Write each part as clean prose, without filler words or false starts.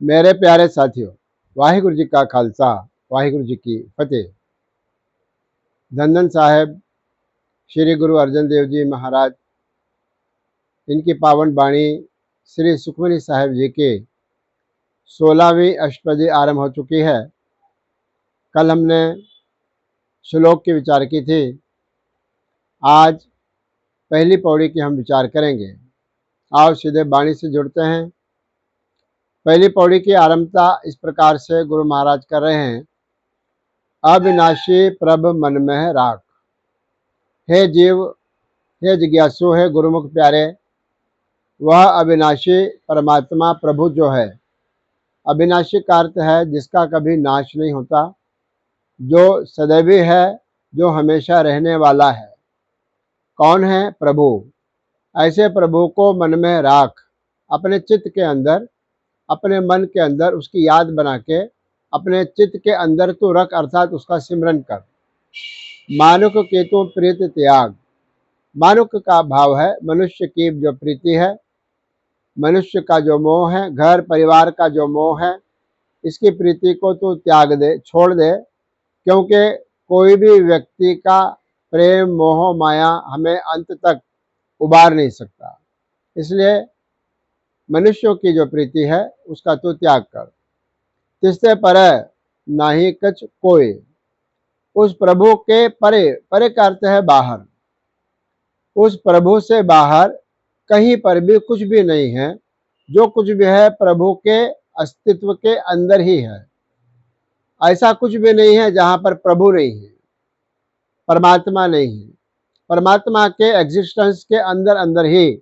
मेरे प्यारे साथियों, वाहिगुरु जी का खालसा, वाहिगुरु जी की फतेह। धन धन साहेब श्री गुरु अर्जन देव जी महाराज, इनकी पावन वाणी श्री सुखमनी साहेब जी के 16वीं अष्टपदी आरंभ हो चुकी है। कल हमने श्लोक की विचार की थी। आज पहली पौड़ी की हम विचार करेंगे। आओ सीधे वाणी से जुड़ते हैं। पहली पौड़ी की आरंभता इस प्रकार से गुरु महाराज कर रहे हैं। अविनाशी प्रभ मन में राख। हे जीव, हे जिज्ञासु, हे गुरुमुख प्यारे, वह अविनाशी परमात्मा प्रभु जो है, अविनाशी का अर्थ है जिसका कभी नाश नहीं होता, जो सदैवी है, जो हमेशा रहने वाला है। कौन है? प्रभु। ऐसे प्रभु को मन में राख, अपने चित्त के अंदर, अपने मन के अंदर उसकी याद बना के अपने चित्त के अंदर तो रख, अर्थात उसका सिमरन कर। मानुक के तो प्रीत त्याग। मानुक का भाव है मनुष्य की जो प्रीति है, मनुष्य का जो मोह है, घर परिवार का जो मोह है, इसकी प्रीति को तो त्याग दे, छोड़ दे, क्योंकि कोई भी व्यक्ति का प्रेम मोह माया हमें अंत तक उबार नहीं सकता। इसलिए मनुष्यों की जो प्रीति है उसका तो त्याग कर। तिससे परे नाही कछ कोई। उस प्रभु के परे, परे का अर्थ है बाहर, उस प्रभु से बाहर कहीं पर भी कुछ भी नहीं है। जो कुछ भी है प्रभु के अस्तित्व के अंदर ही है। ऐसा कुछ भी नहीं है जहां पर प्रभु नहीं है, परमात्मा नहीं है। परमात्मा के एग्जिस्टेंस के अंदर अंदर ही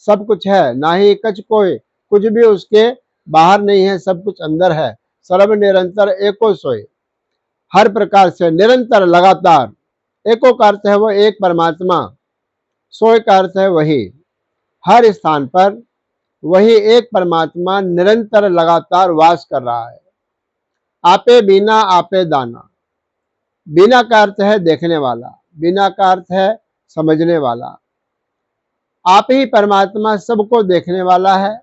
सब कुछ है। ना ही कछ कोई, कुछ भी उसके बाहर नहीं है, सब कुछ अंदर है। सर्व निरंतर एको सोए। हर प्रकार से निरंतर, लगातार। एको का अर्थ है वो एक परमात्मा, सोए का अर्थ है वही। हर स्थान पर वही एक परमात्मा निरंतर लगातार वास कर रहा है। आपे बिना आपे दाना। बिना का अर्थ है देखने वाला, बिना का अर्थ है समझने वाला। आप ही परमात्मा सबको देखने वाला है,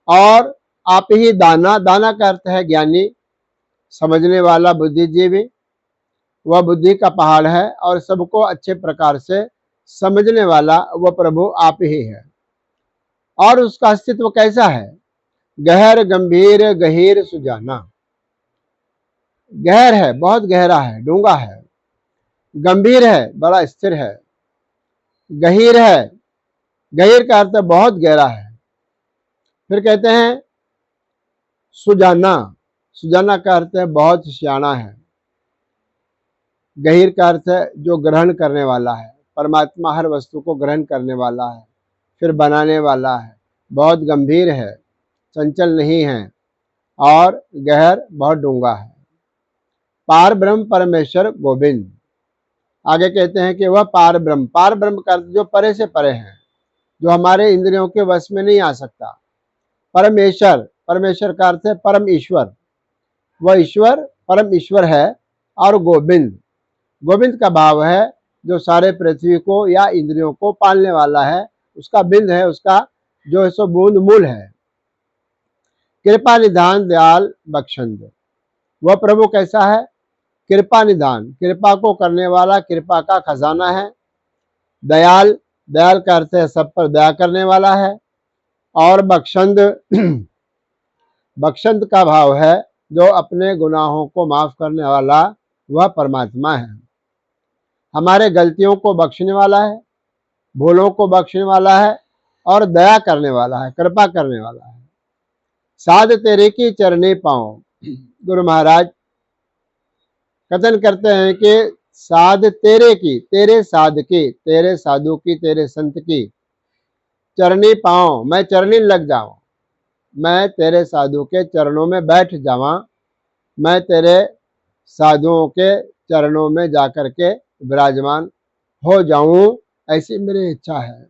और आप ही दाना, दाना का अर्थ है ज्ञानी, समझने वाला, बुद्धिजीवी। वह बुद्धि का पहाड़ है और सबको अच्छे प्रकार से समझने वाला वह प्रभु आप ही है। और उसका अस्तित्व कैसा है? गहर गंभीर गहीर सुजाना। गहर है, बहुत गहरा है, डूंगा है। गंभीर है, बड़ा स्थिर है। गहीर है, गहीर का अर्थ बहुत गहरा है। फिर कहते हैं सुजाना। सुजाना का अर्थ है बहुत सियाना है। गहीर का अर्थ है जो ग्रहण करने वाला है। परमात्मा हर वस्तु को ग्रहण करने वाला है, फिर बनाने वाला है। बहुत गंभीर है, चंचल नहीं है, और गहर बहुत डूंगा है। पार ब्रह्म परमेश्वर गोविंद। आगे कहते हैं कि वह पार ब्रह्म, पार ब्रह्म का अर्थ जो परे से परे है, जो हमारे इंद्रियों के वश में नहीं आ सकता। परमेश्वर, परमेश्वर का अर्थ है परम ईश्वर। वह ईश्वर परम ईश्वर है। और गोविंद, गोविंद का भाव है जो सारे पृथ्वी को या इंद्रियों को पालने वाला है। उसका बिंद है, उसका जो है सो बूंद मूल है। कृपा निधान दयाल बख्शंद। वह प्रभु कैसा है? कृपा निधान, कृपा को करने वाला, कृपा का खजाना है। दयाल, दयाल का अर्थ है सब पर दया करने वाला है। और बख्शंद, बख्शंद का भाव है जो अपने गुनाहों को माफ करने वाला, वह परमात्मा है। हमारे गलतियों को बख्शने वाला है, भूलों को बख्शने वाला है, और दया करने वाला है, कृपा करने वाला है। साध तेरे की चरणी पाओ। गुरु महाराज कथन करते हैं कि साध तेरे की, तेरे साध की, तेरे साधु की, तेरे संत की चरणी पाओ। मैं चरणी लग जाऊं, मैं तेरे साधु के चरणों में बैठ जावा, मैं तेरे साधुओं के चरणों में जाकर के विराजमान हो जाऊं, ऐसी मेरी इच्छा है।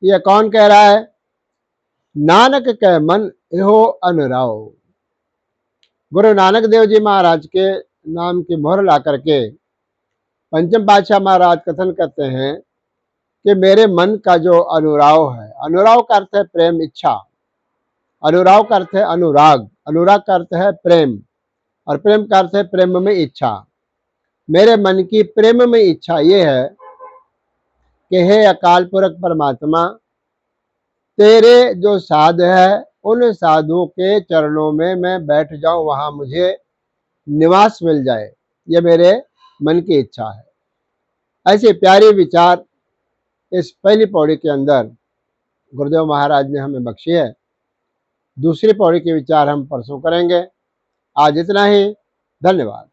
यह कौन कह रहा है? नानक कह मन एहो अनुराव। गुरु नानक देव जी महाराज के नाम की मोहर ला करके पंचम पातशाह महाराज कथन करते हैं कि मेरे मन का जो अनुराव है, अनुराव का अर्थ है प्रेम, इच्छा। अनुराग का अर्थ है अनुराग, अनुराग का अर्थ है प्रेम, और प्रेम का अर्थ है प्रेम में इच्छा। मेरे मन की प्रेम में इच्छा ये है कि हे अकाल पुरख परमात्मा, तेरे जो साध है उन साधुओं के चरणों में मैं बैठ जाऊं, वहां मुझे निवास मिल जाए, ये मेरे मन की इच्छा है। ऐसे प्यारे विचार इस पहली पौड़ी के अंदर गुरुदेव महाराज ने हमें बख्शी है। दूसरी पौड़ी के विचार हम परसों करेंगे। आज इतना ही। धन्यवाद।